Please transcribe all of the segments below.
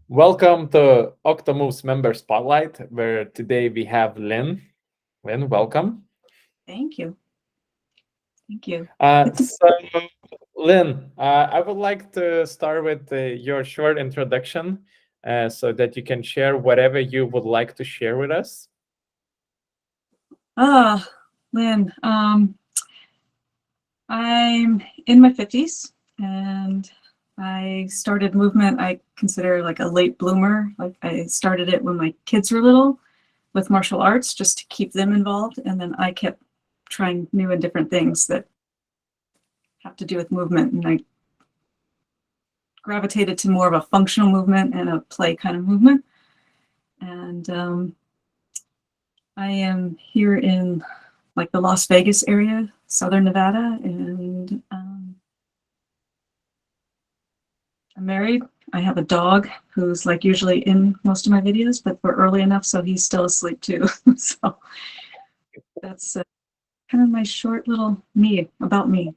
Welcome to Octomoves Member Spotlight, where today we have Lynn. Lynn, welcome. Thank you. Thank you. So, Lynn, I would like to start with your short introduction so that you can share whatever you would like to share with us. Ah, Lynn, I'm in my 50s and I started movement. I consider like a late bloomer. Like I started it when my kids were little with martial arts just to keep them involved. And then I kept trying new and different things that have to do with movement. And I gravitated to more of a functional movement and a play kind of movement. And I am here in like the Las Vegas area, Southern Nevada, and I'm married. I have a dog who's like usually in most of my videos, but we're early enough so he's still asleep too. So that's kind of my short little about me.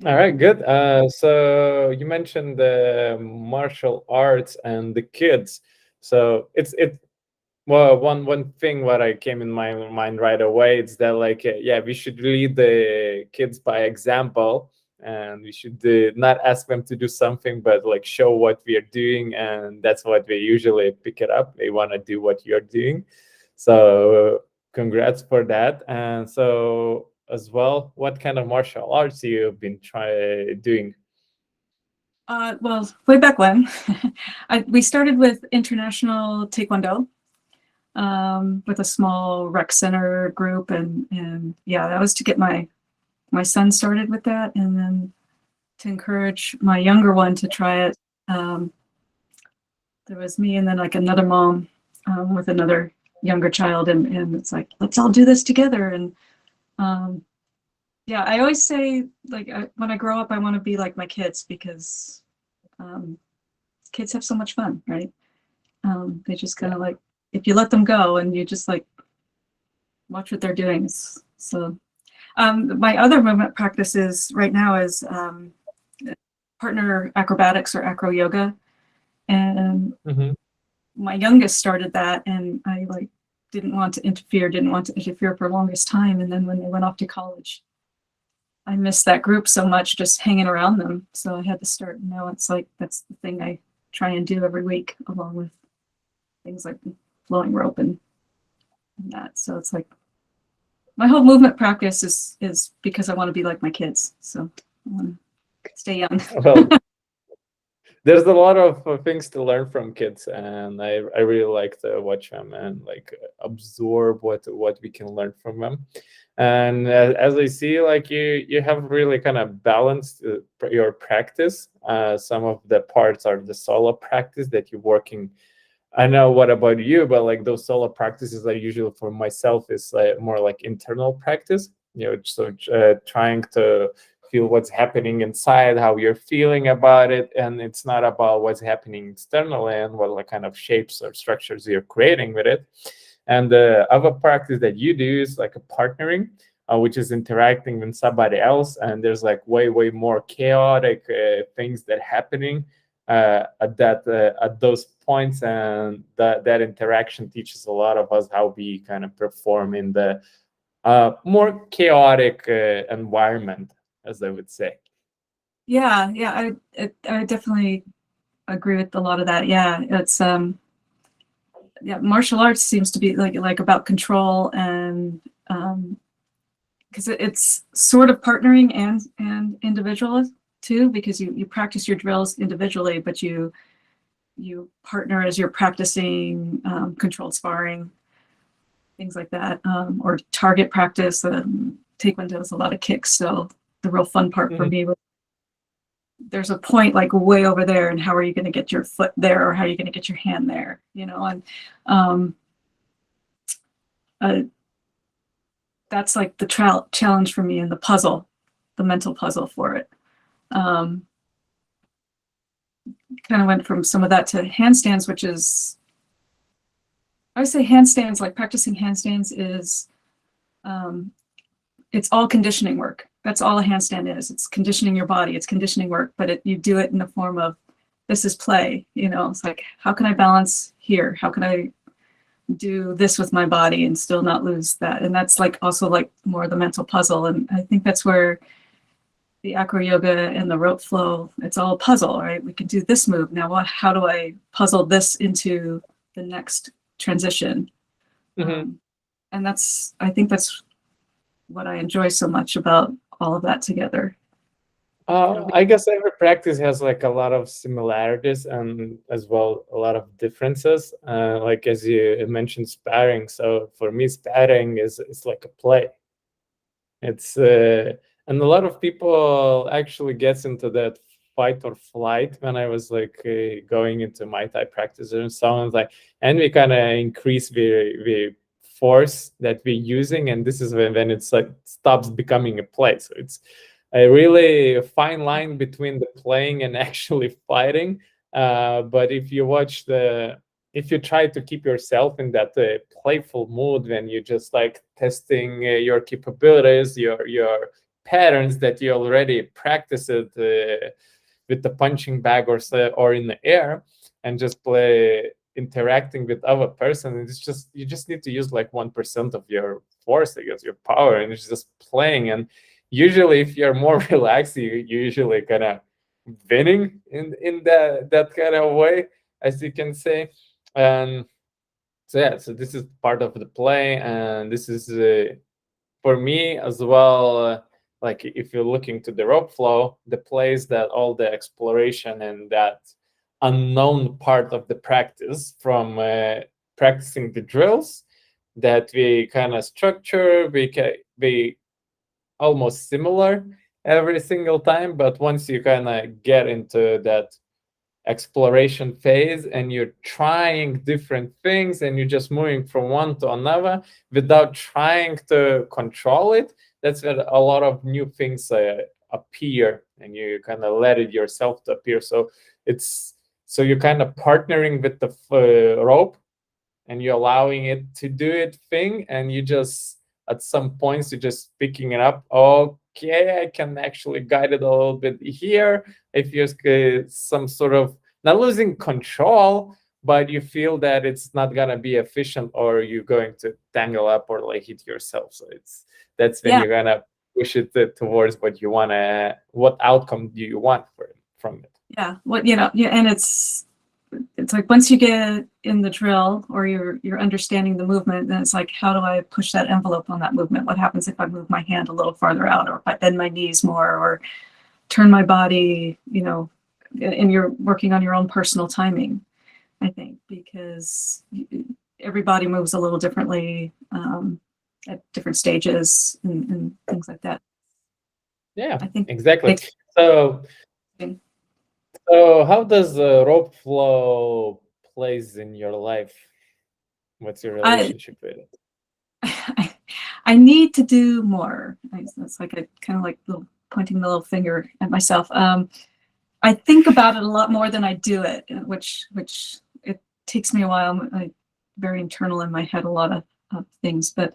All right, good. So you mentioned the martial arts and the kids. So it's well, one thing what I came in my mind right away is that like yeah, we should lead the kids by example, and we should not ask them to do something, but like show what we are doing, and that's what they usually pick it up. They want to do what you're doing, so congrats for that. And so as well, what kind of martial arts you've been doing? Well, way back when, we started with international Taekwondo with a small rec center group, and yeah, that was to get my son started with that, and then to encourage my younger one to try it. Um, there was me and then like another mom with another younger child, and it's like, let's all do this together. And um, yeah, I always say like when I grow up, I want to be like my kids because um, kids have so much fun, right? They just kind of like, if you let them go and you just like watch what they're doing. So my other movement practices right now is partner acrobatics or acro yoga. And Hmm. my youngest started that, and I like didn't want to interfere for the longest time. And then when they went off to college, I missed that group so much just hanging around them. So I had to start. Now it's like that's the thing I try and do every week, along with things like blowing rope and that. So it's like my whole movement practice is because I want to be like my kids. So I want to stay young. Well, there's a lot of things to learn from kids, and I really like to watch them and like absorb what we can learn from them. And as I see, like you have really kind of balanced your practice. Some of the parts are the solo practice that you're working. I know what about you, but like those solo practices, I usually for myself is more like internal practice. So trying to feel what's happening inside, how you're feeling about it, and it's not about what's happening externally and what like kind of shapes or structures you're creating with it. And the other practice that you do is like a partnering, which is interacting with somebody else, and there's like way more chaotic things that happening at those points, and that interaction teaches a lot of us how we kind of perform in the more chaotic environment, as I would say. Yeah, I definitely agree with a lot of that. Yeah, it's yeah, martial arts seems to be like about control and because it's sort of partnering and individual too, because you practice your drills individually, but you partner as you're practicing controlled sparring, things like that, or target practice. Taekwondo is a lot of kicks, so the real fun part for Mhm. me was there's a point like way over there, and how are you going to get your foot there, or how are you going to get your hand there, and um, uh, that's like the challenge for me, and the puzzle, the mental puzzle for it. Um, Kind of went from some of that to handstands, which is, I would say handstands, like practicing handstands is, um, it's all conditioning work. That's all a handstand is. It's conditioning your body. It's conditioning work, but you do it in the form of this is play, it's like, how can I balance here? How can I do this with my body and still not lose that? And that's like also like more the mental puzzle. And I think that's where the acro yoga and the rope flow, it's all a puzzle, right? We can do this move. Now how do I puzzle this into the next transition? Mhm. And I think that's what I enjoy so much about all of that together. I guess every practice has like a lot of similarities and as well a lot of differences. Like as you mentioned, sparring. So for me, sparring is like a play. It's and a lot of people actually gets into that fight or flight when I was like going into my Thai practice and so on. Like, and we kind of increase the force that we're using, and this is when it's like stops becoming a play. So it's a really fine line between the playing and actually fighting. But if you try to keep yourself in that playful mood when you're just like testing your capabilities, your patterns that you already practiced with the punching bag or in the air, and just play interacting with other person, it's just you just need to use like 1% of your force, I guess, your power, and it's just playing. And usually if you're more relaxed, you usually kind of winning in that kind of way, as you can say. And so yeah, so this is part of the play, and this is for me as well. Like if you're looking to the rope flow, the place that all the exploration and that unknown part of the practice from practicing the drills that we kind of structure, we almost similar every single time, but once you kind of get into that exploration phase and you're trying different things and you're just moving from one to another without trying to control it, that's where a lot of new things appear, and you kind of let it yourself to appear. So you're kind of partnering with the rope, and you're allowing it to do its thing, and you just at some points you're just picking it up. Okay, I can actually guide it a little bit here. If you're some sort of not losing control, but you feel that it's not gonna be efficient, or you're going to tangle up or like hit yourself. So that's when you're gonna push it towards what outcome do you want from it. Yeah, and it's like once you get in the drill or you're understanding the movement, then it's like, how do I push that envelope on that movement? What happens if I move my hand a little farther out, or if I bend my knees more, or turn my body, and you're working on your own personal timing, I think, because everybody moves a little differently at different stages and things like that. Yeah, I think exactly. So how does the rope flow plays in your life? What's your relationship with it? I need to do more. It's like a kind of like pointing the little finger at myself. I think about it a lot more than I do it, which it takes me a while. I'm very internal in my head, a lot of things, but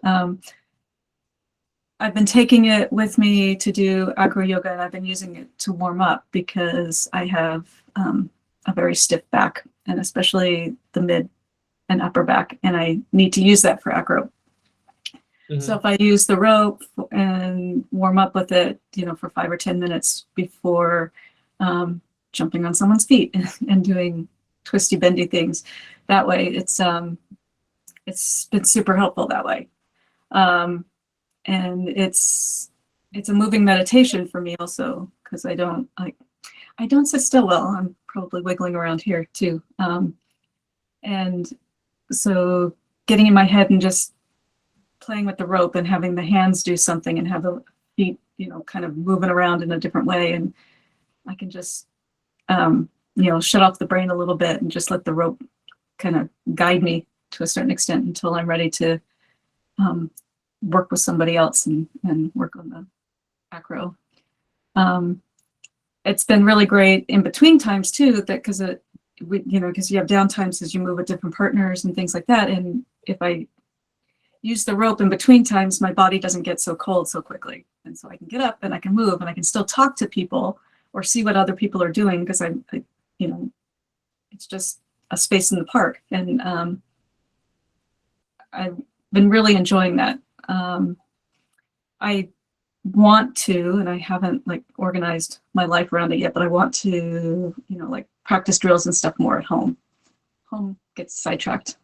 I've been taking it with me to do acro yoga, and I've been using it to warm up because I have a very stiff back, and especially the mid and upper back, and I need to use that for acro. Mm-hmm. So if I use the rope and warm up with it, for 5 or 10 minutes before jumping on someone's feet and doing twisty, bendy things, that way it's been super helpful that way. And it's a moving meditation for me also, because I don't sit still well. I'm probably wiggling around here too. And so getting in my head and just playing with the rope and having the hands do something and have the feet, kind of moving around in a different way. And I can just, shut off the brain a little bit and just let the rope kind of guide me to a certain extent until I'm ready to work with somebody else and work on the acro. It's been really great in between times too, because you have down times as you move with different partners and things like that. And if I use the rope in between times, my body doesn't get so cold so quickly. And so I can get up and I can move and I can still talk to people or see what other people are doing, because it's just a space in the park. And I've been really enjoying that. I want to, and I haven't like organized my life around it yet, but I want to, like practice drills and stuff more at home. Home gets sidetracked.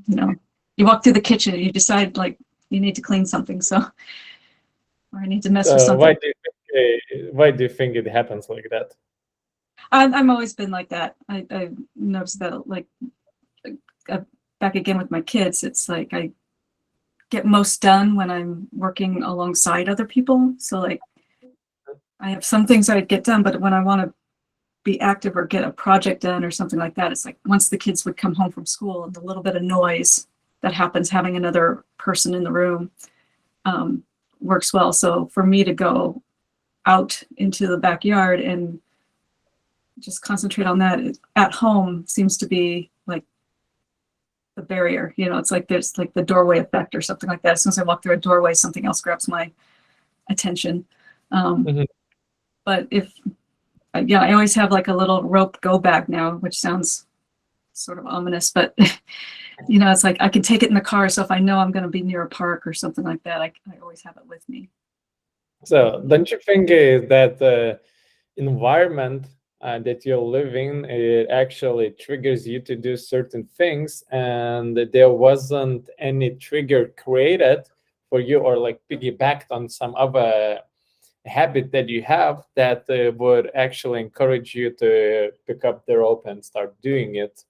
You walk through the kitchen and you decide like you need to clean something, or I need to mess with something. Why do you think it happens like that? I've always been like that. I've noticed that, like, back again with my kids, it's like I get most done when I'm working alongside other people. So like I have some things I get done, but when I want to be active or get a project done or something like that, it's like once the kids would come home from school and the little bit of noise that happens having another person in the room works well. So for me to go out into the backyard and just concentrate on that at home seems to be like the barrier. It's like there's like the doorway effect or something like that. As soon as I walk through a doorway, something else grabs my attention. But I always have like a little rope go bag now, which sounds sort of ominous, but it's like I can take it in the car. So if I know I'm going to be near a park or something like that, I always have it with me. So don't you think that the environment that you live in, it actually triggers you to do certain things, and there wasn't any trigger created for you or like piggybacked on some other habit that you have that would actually encourage you to pick up the rope and start doing it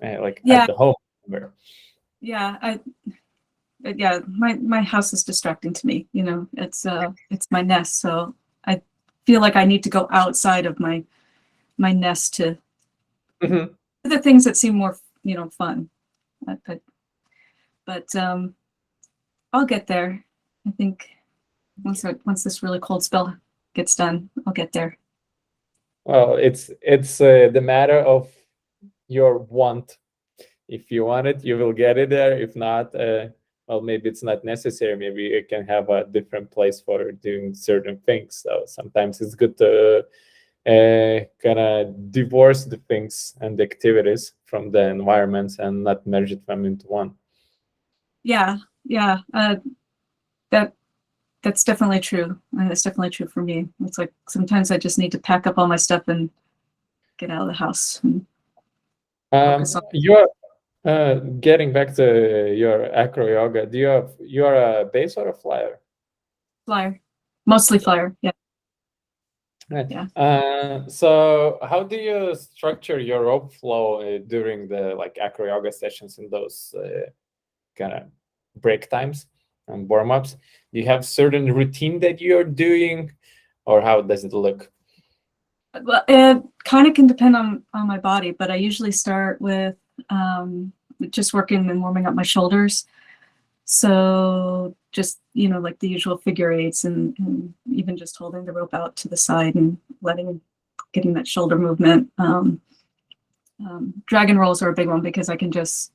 at the home? My house is distracting to me. It's my nest, so I feel like I need to go outside of my nest to do the things that seem more fun. But I'll get there. I think once this really cold spell gets done, I'll get there. Well, it's the matter of your want. If you want it, you will get it there. If not, well, maybe it's not necessary. Maybe you can have a different place for doing certain things. So sometimes it's good to kind of divorce the things and the activities from the environments and not merge them into one. That's definitely true. That's definitely true for me. It's like sometimes I just need to pack up all my stuff and get out of the house. You're getting back to your acro yoga. You're a base or a flyer? Flyer, mostly flyer. Yeah. Right. Yeah. So how do you structure your rope flow during the acro yoga sessions in those kind of break times and warm-ups? Do you have certain routine that you're doing, or how does it look? Well, it kind of can depend on my body, but I usually start with just working and warming up my shoulders. So just, like the usual figure eights and even just holding the rope out to the side and getting that shoulder movement. Dragon rolls are a big one because I can just,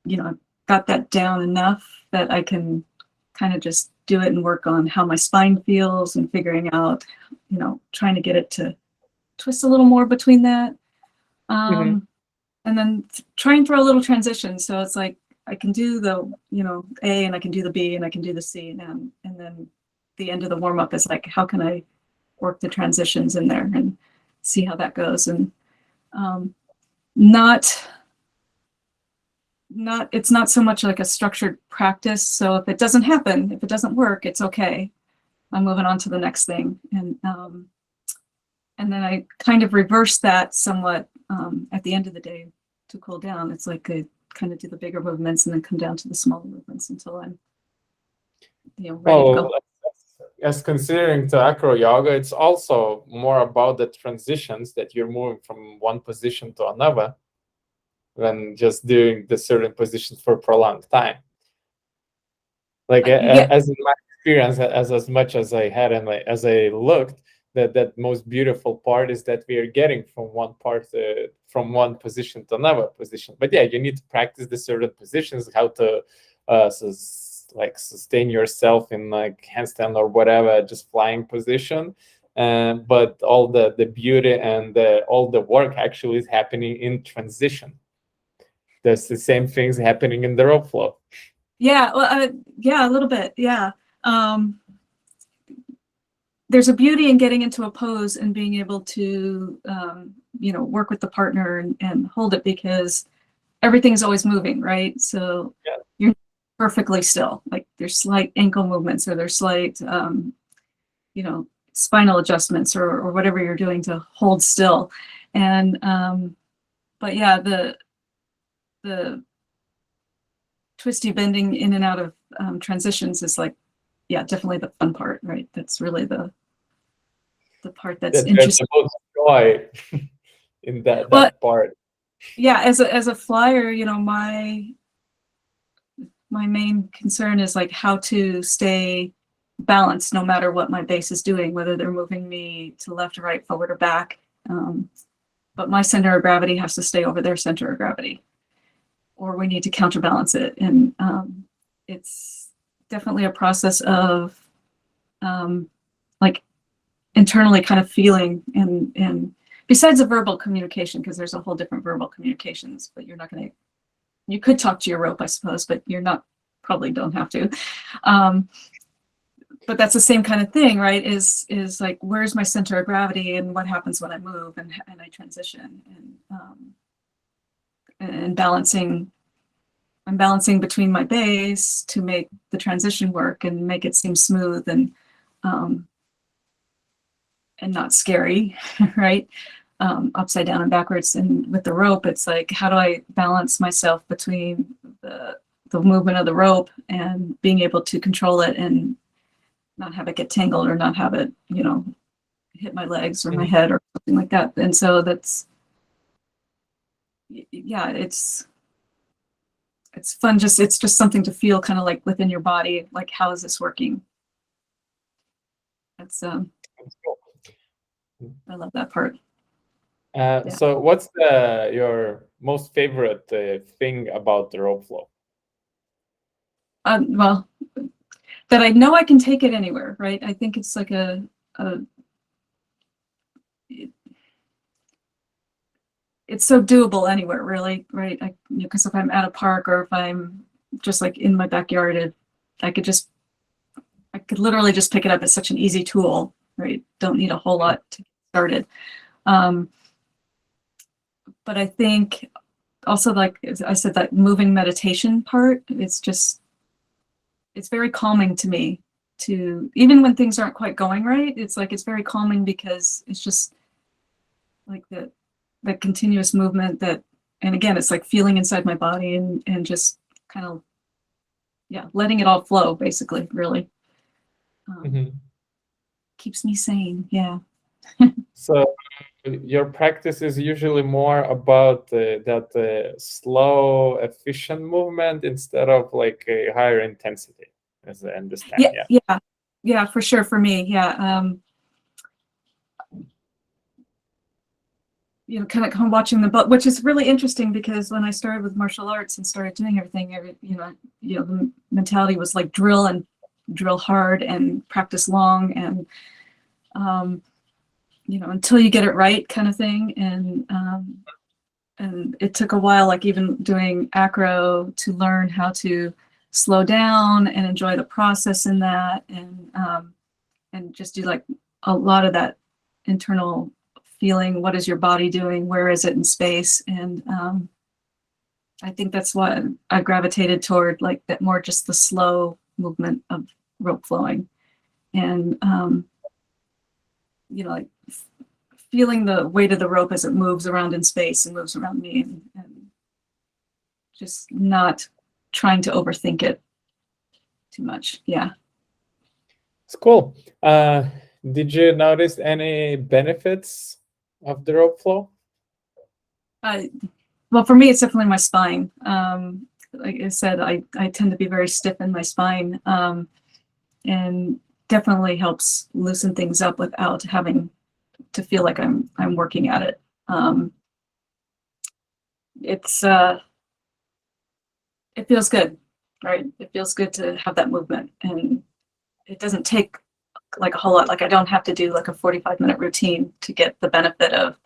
got that down enough that I can kind of just do it and work on how my spine feels and figuring out, trying to get it to twist a little more between that. And then try and throw a little transition. So it's like, I can do the, A, and I can do the B, and I can do the C. And then the end of the warm up is like, how can I work the transitions in there and see how that goes? And it's not so much like a structured practice. So if it doesn't happen, if it doesn't work, it's okay. I'm moving on to the next thing. And then I kind of reverse that somewhat at the end of the day to cool down. It's like I kind of do the bigger movements and then come down to the smaller movements until I'm ready to go. As considering to acro yoga, it's also more about the transitions that you're moving from one position to another than just doing the certain positions for a prolonged time. As in my experience, as much as I had and as I looked, that most beautiful part is that we are getting from from one position to another position. But yeah, you need to practice the certain positions, how to sustain yourself in handstand or whatever, just flying position, but all the beauty and all the work actually is happening in transition. There's the same things happening in the rope flow. Yeah, well, yeah, a little bit, yeah. There's a beauty in getting into a pose and being able to, work with the partner and hold it, because everything's always moving, right? So Yeah. you're perfectly still. Like there's slight ankle movements, or there's slight, spinal adjustments, or whatever you're doing to hold still. And but yeah, the twisty bending in and out of transitions is like, yeah, definitely the fun part, right? That's really the part that's interesting. There's the most joy in that part. Yeah, as a flyer, my main concern is like how to stay balanced no matter what my base is doing, whether they're moving me to left or right, forward or back. But my center of gravity has to stay over their center of gravity, or we need to counterbalance it. And it's definitely a process of like internally kind of feeling, and besides the verbal communication, because there's a whole different verbal communications, but you could talk to your rope, I suppose, but probably don't have to. But that's the same kind of thing, right? Is like, where's my center of gravity, and what happens when I move and I transition, and balancing. I'm balancing between my base to make the transition work and make it seem smooth and not scary, right? Upside down and backwards. And with the rope, it's like, how do I balance myself between the movement of the rope and being able to control it and not have it get tangled, or not have it, hit my legs or my head or something like that. And so that's, yeah, it's fun. It's just something to feel kind of like within your body, like, how is this working? That's cool. I love that part. So what's your most favorite thing about the rope flow? Well, that I know I can take it anywhere, right? I think it's like it's so doable anywhere, really, right? Because if I'm at a park, or if I'm just like in my backyard, I could literally just pick it up. It's such an easy tool, right? Don't need a whole lot to get started. But I think also, like I said, that moving meditation part, it's very calming to me, even when things aren't quite going right. It's like, it's very calming, because it's just like that continuous movement and again, it's like feeling inside my body and just kind of, yeah, letting it all flow, basically, really. Keeps me sane. Yeah. So your practice is usually more about that slow, efficient movement instead of like a higher intensity, as I understand. Yeah, for sure. For me, yeah. Kind of watching which is really interesting, because when I started with martial arts and started doing everything, the mentality was like drill hard and practice long, and until you get it right, kind of thing. And it took a while, like even doing acro, to learn how to slow down and enjoy the process in that, and just do like a lot of that internal feeling. What is your body doing? Where is it in space? And I think that's what I gravitated toward, like that more just the slow movement of rope flowing, and like feeling the weight of the rope as it moves around in space and moves around me, and just not trying to overthink it too much. Yeah. It's cool. Did you notice any benefits of the rope flow? Well, for me, it's definitely my spine. Like I said, I tend to be very stiff in my spine, and definitely helps loosen things up without having to feel like I'm working at it. It feels good, right? It feels good to have that movement, and it doesn't take like a whole lot. Like I don't have to do like a 45-minute routine to get the benefit of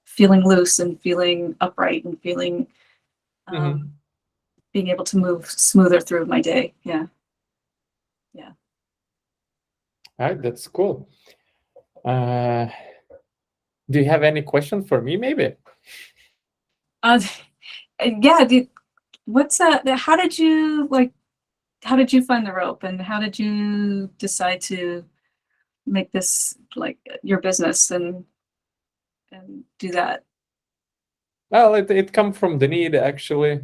feeling loose and feeling upright and feeling Mm-hmm. being able to move smoother through my day. Yeah. Yeah. All right, that's cool. Uh, do you have any question for me, maybe? Uh, yeah. What's that? How did you find the rope, and how did you decide to make this like your business and do that? Well, it come from the need, actually.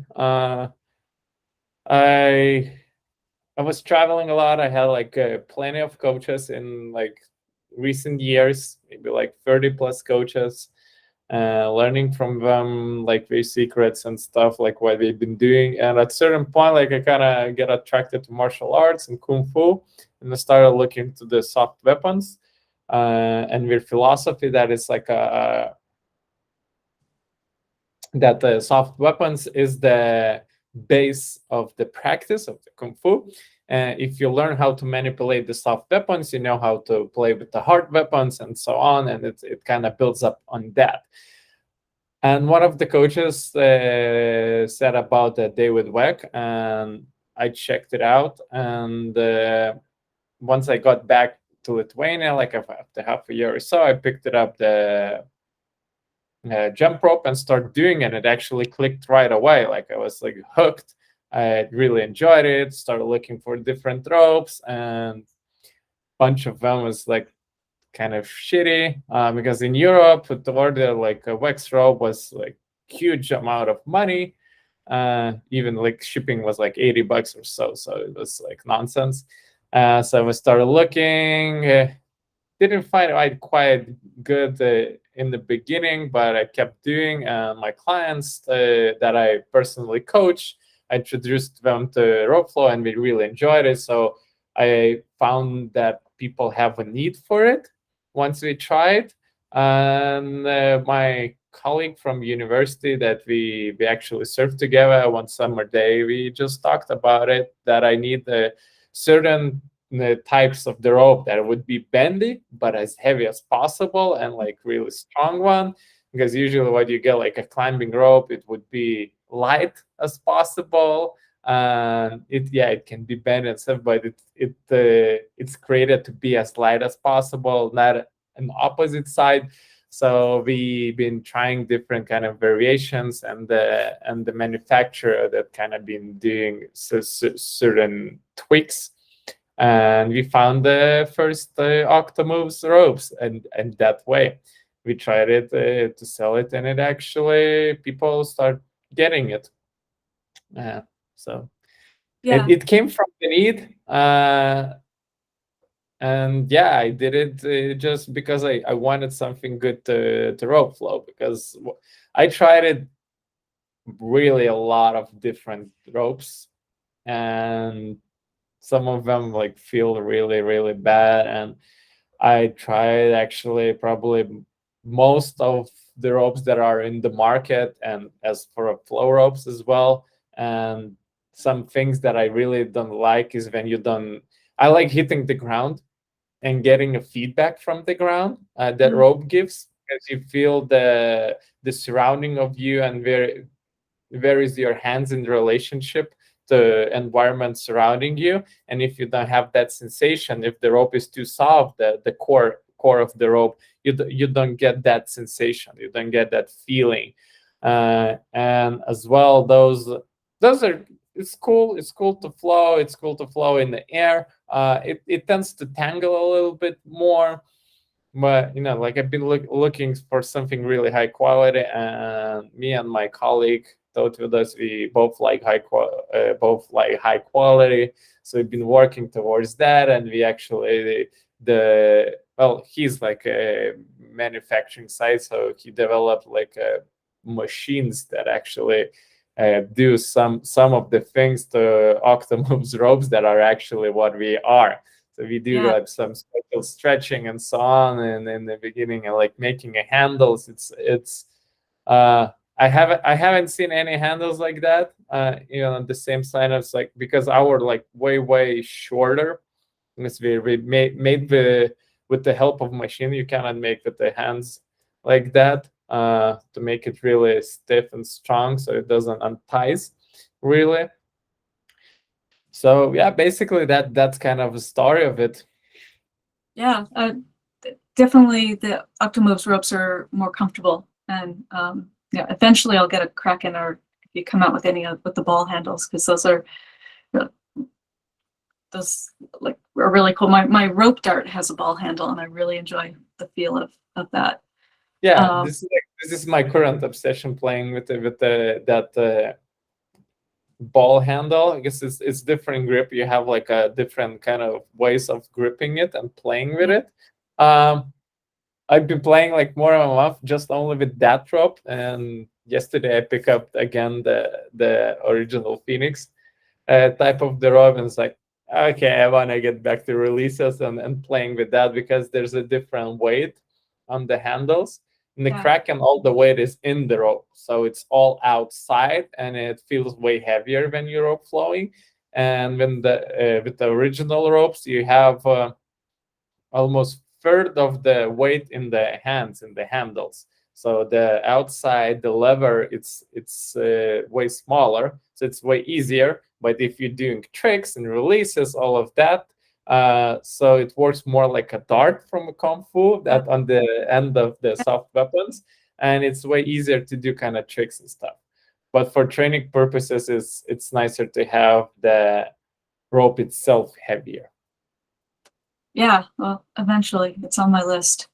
I I was traveling a lot. I had like plenty of coaches in like recent years, maybe like 30 plus coaches, learning from them like their secrets and stuff, like what they've been doing. And at a certain point, like I kind of get attracted to martial arts and kung fu, and I started looking to the soft weapons and their philosophy that is like that the soft weapons is the base of the practice of the kung fu. If you learn how to manipulate the soft weapons, you know how to play with the hard weapons and so on, and it kind of builds up on that. And one of the coaches said about the David Weck, and I checked it out. And once I got back to Lithuania, like after half a year or so, I picked it up the jump rope and start doing it. It actually clicked right away. Like I was like hooked. I really enjoyed it. Started looking for different ropes, and bunch of them was like kind of shitty because in Europe to order like a wax rope was like huge amount of money. Even like shipping was like $80 or so, so it was like nonsense. So I started looking. Didn't find it quite good in the beginning, but I kept doing. My clients that I personally coach, I introduced them to rope flow, and we really enjoyed it. So I found that people have a need for it once we tried. And my colleague from university that we actually served together one summer day, we just talked about it, that I need a certain the types of the rope that would be bendy but as heavy as possible, and like really strong one, because usually what you get like a climbing rope, it would be light as possible, and it can be bent and stuff, but it's created to be as light as possible, not an opposite side. So we've been trying different kind of variations, and the manufacturer that kind of been doing certain tweaks, and we found the first Octomoves ropes, and that way we tried it to sell it, and it actually people start getting it. So Yeah. it came from the need, and yeah, I did it just because I wanted something good to rope flow, because I tried it really a lot of different ropes, and some of them like feel really really bad, and I tried actually probably most of the ropes that are in the market, and as for flow ropes as well. And some things that I really don't like is when you don't, I like hitting the ground and getting a feedback from the ground that rope gives, because you feel the surrounding of you, and where is your hands in relationship to environment surrounding you. And if you don't have that sensation, if the rope is too soft, the core of the rope, you don't get that sensation, you don't get that feeling. And as well, those are, it's cool to flow, it's cool to flow in the air. It tends to tangle a little bit more, but like I've been looking for something really high quality, and me and my colleague thought with us, we both like high quality, so we've been working towards that. And we actually the well, he's like a manufacturing site, so he developed like machines that actually do some of the things to Octomoves ropes that are actually what we are. So we do Yeah. like some special stretching and so on, and in the beginning, and like making a handles. It's I haven't seen any handles like that. The same sign as like, because our like way shorter. It's we made with the help of machine. You cannot make with the hands like that to make it really stiff and strong, so it doesn't unties really. So yeah, basically that's kind of a story of it. Yeah, definitely the Octomoves ropes are more comfortable, and yeah, eventually I'll get a Kraken, or if you come out with any of with the ball handles, because those are those like are really cool. My rope dart has a ball handle, and I really enjoy the feel of that. Yeah, this is my current obsession, playing with that ball handle. I guess it's different grip. You have like a different kind of ways of gripping it and playing with it. I've been playing like more of a month just only with that rope, and yesterday I picked up again the original Phoenix type of the rope, and it's like, okay, I want to get back to releases and playing with that, because there's a different weight on the handles. In the Kraken, all the weight is in the rope, so it's all outside, and it feels way heavier when you're rope flowing. And when the with the original ropes, you have almost third of the weight in the hands, in the handles. So the outside, the lever, it's way smaller, so it's way easier. But if you're doing tricks and releases, all of that, so it works more like a dart from a kung fu, that on the end of the soft weapons, and it's way easier to do kind of tricks and stuff. But for training purposes, it's nicer to have the rope itself heavier. Yeah, well, eventually it's on my list.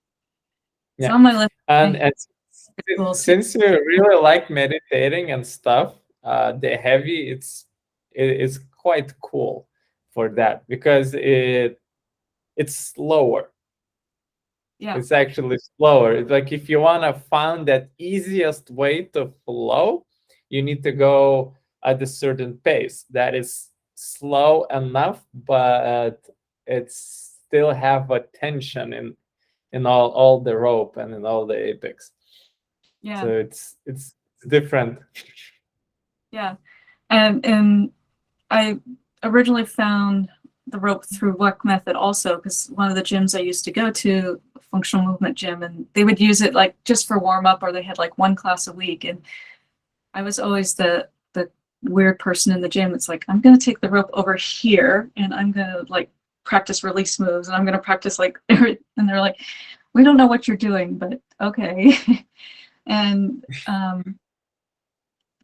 It's Yeah. on my list. And since you really like meditating and stuff, the heavy it is quite cool for that, because it's slower. Yeah. It's actually slower. It's like if you want to find that easiest way to flow, you need to go at a certain pace that is slow enough, but it still have a tension in all the rope and in all the apex. Yeah. So it's different. Yeah. And I originally found the rope through Work Method also, because one of the gyms I used to go to, functional movement gym, and they would use it like just for warm up, or they had like one class a week. And I was always the weird person in the gym. It's like, I'm going to take the rope over here and I'm going to like practice release moves, and I'm going to practice like, and they're like, we don't know what you're doing, but okay. And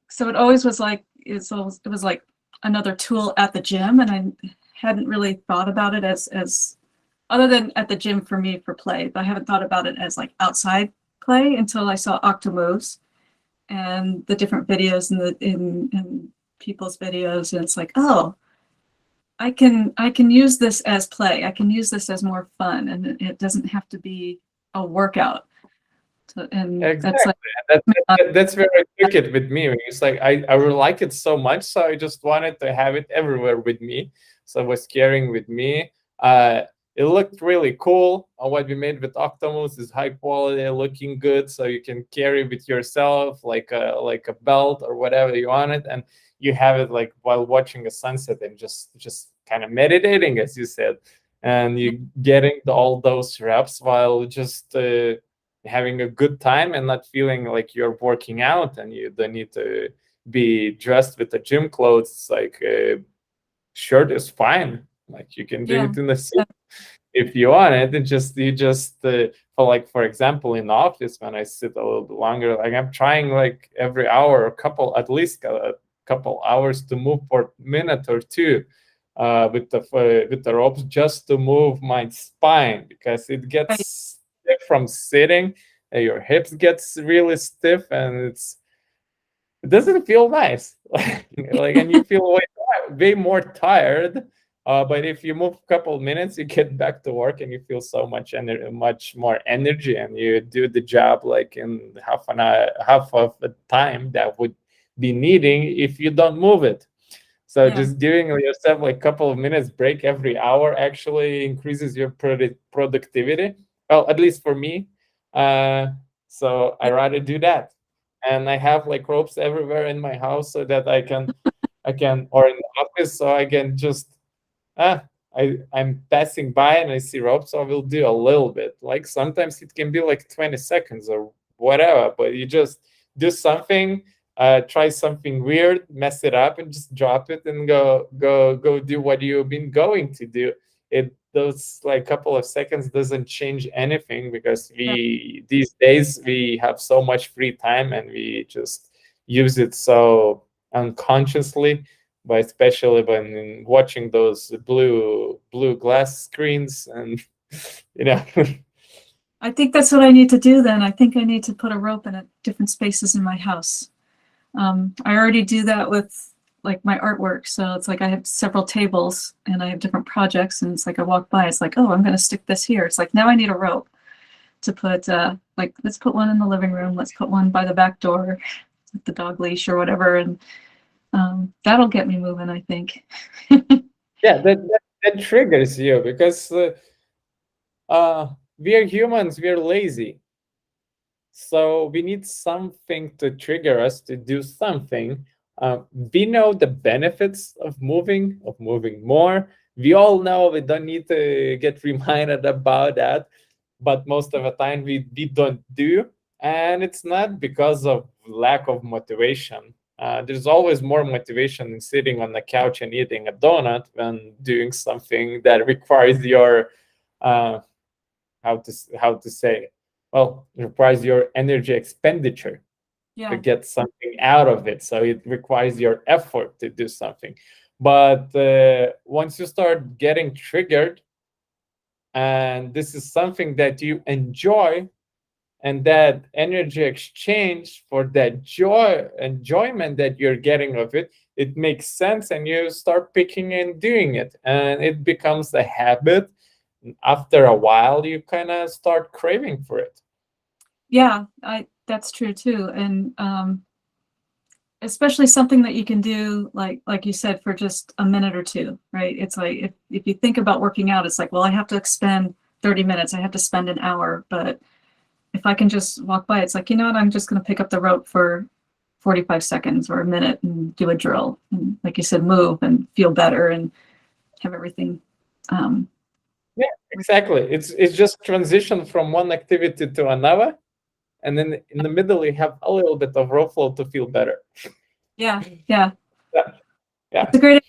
so it always was like, it was like another tool at the gym, and I hadn't really thought about it as other than at the gym for me for play, but I haven't thought about it as like outside play until I saw Octomoves and the different videos in people's videos, and it's like, oh, I can use this as play. I can use this as more fun, and it doesn't have to be a workout. So, and exactly. That's where I took it with me. It's like I would like it so much, so I just wanted to have it everywhere with me. So I was carrying with me. It looked really cool. What we made with Octomoves is high quality, looking good, so you can carry with yourself like a belt or whatever you want it, and you have it like while watching a sunset and just kind of meditating, as you said, and you getting all those reps while just having a good time and not feeling like you're working out, and you don't need to be dressed with the gym clothes. It's like shirt is fine. Like you can do it in the suit if you want it. You just for example, in the office, when I sit a little bit longer, like I'm trying like every hour, at least a couple hours to move for a minute or two with the ropes, just to move my spine, because it gets stiff from sitting. Your hips gets really stiff, and it doesn't feel nice. Like, and you feel way more tired. But if you move a couple of minutes, you get back to work and you feel so much more energy, and you do the job like in half of the time that would be needing if you don't move it. So just giving yourself like a couple of minutes break every hour actually increases your productivity. Well, at least for me. So I rather do that. And I have like ropes everywhere in my house, so that I can, or in the office, so I can just I'm passing by and I see rope, so I will do a little bit. Like sometimes it can be like 20 seconds or whatever, but you just do something, try something weird, mess it up, and just drop it and go do what you've been going to do. It those like couple of seconds doesn't change anything because we these days we have so much free time and we just use it so unconsciously, but especially when watching those blue glass screens and you know. I think that's what I need to do then. I think I need to put a rope in different spaces in my house. I already do that with like my artwork. So it's like I have several tables and I have different projects, and it's like I walk by, it's like, oh, I'm going to stick this here. It's like now I need a rope to put, like, let's put one in the living room. Let's put one by the back door with the dog leash or whatever. And that'll get me moving, I think. Yeah, that triggers you because we are humans, we are lazy. So we need something to trigger us to do something. We know the benefits of moving more. We all know we don't need to get reminded about that, but most of the time we don't do. And it's not because of lack of motivation. There's always more motivation in sitting on the couch and eating a donut than doing something that requires your how to say, well, it requires your energy expenditure to get something out of it. So it requires your effort to do something. But once you start getting triggered, and this is something that you enjoy, and that energy exchange for that enjoyment that you're getting of it, it makes sense, and you start picking and doing it, and it becomes a habit. After a while, you kind of start craving for it. Yeah, that's true too. And especially something that you can do, like you said, for just a minute or two, right? It's like if you think about working out, it's like, well, I have to spend 30 minutes, I have to spend an hour. But if I can just walk by, it's like, you know what, I'm just going to pick up the rope for 45 seconds or a minute and do a drill. And like you said, move and feel better and have everything. Yeah, exactly. It's just transition from one activity to another, and then in the middle you have a little bit of rope flow to feel better. Yeah. Yeah. It's a great.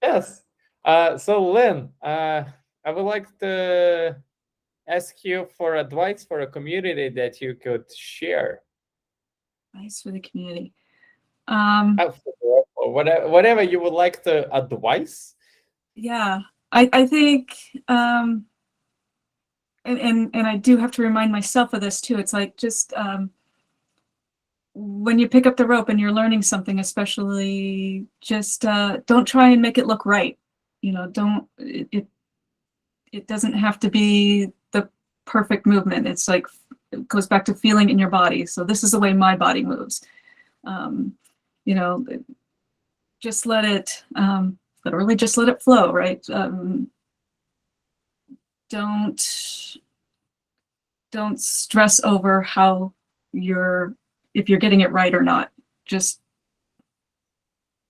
Yes. So Lynn, I would like to ask you for advice for a community that you could share. Advice for the community. Whatever you would like to advise. Yeah, I think, and I do have to remind myself of this too. It's like just when you pick up the rope and you're learning something, especially, just don't try and make it look right. You know, don't it doesn't have to be the perfect movement. It's like it goes back to feeling in your body. So this is the way my body moves. You know, just let it. Literally just let it flow, right? Don't stress over how if you're getting it right or not. Just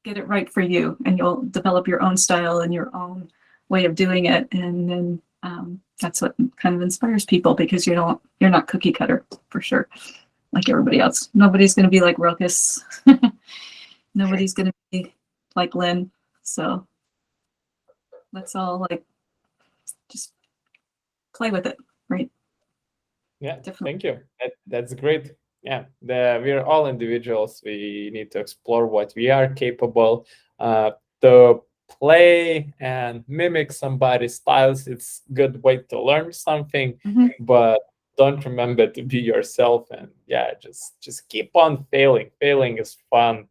get it right for you, and you'll develop your own style and your own way of doing it. And then that's what kind of inspires people, because you're not cookie cutter for sure, like everybody else. Nobody's going to be like Ruckus. Nobody's going to be like Lynn. So let's all like just play with it, right? Yeah, definitely. Thank you. That's great. Yeah, we're all individuals. We need to explore what we are capable to play and mimic somebody's styles. It's a good way to learn something, but don't remember to be yourself. And yeah, just keep on failing. Failing is fun.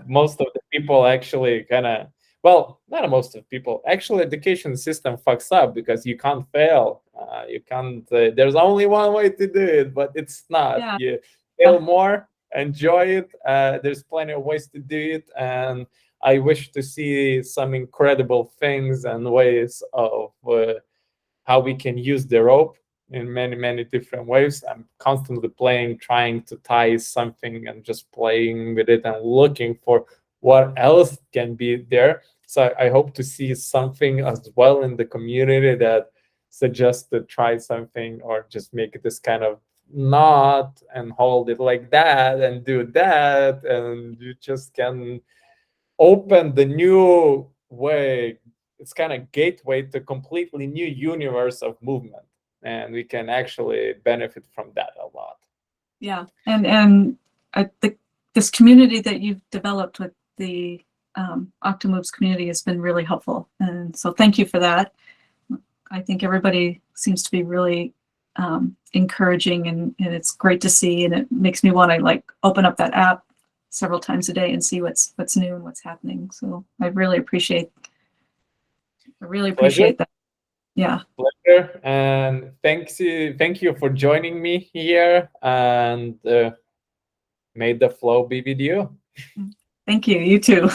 Most of the people actually well, not most of people. Actually, education system fucks up because you can't fail. You can't. There's only one way to do it, but it's not. Yeah. You fail more, enjoy it. There's plenty of ways to do it, and I wish to see some incredible things and ways of how we can use the rope in many different ways. I'm constantly trying to tie something and just playing with it and looking for what else can be there. So I hope to see something as well in the community that suggests to try something, or just make this kind of knot and hold it like that and do that, and you just can open the new way. It's kind of gateway to completely new universe of movement, and we can actually benefit from that a lot. Yeah, and this community that you've developed with the Octomoves community has been really helpful, and so thank you for that. I think everybody seems to be really encouraging, and it's great to see, and it makes me want to like open up that app several times a day and see what's new and what's happening. So I really appreciate that. Yeah. Pleasure, and thank you for joining me here, and may the flow be with you. Thank you. You too.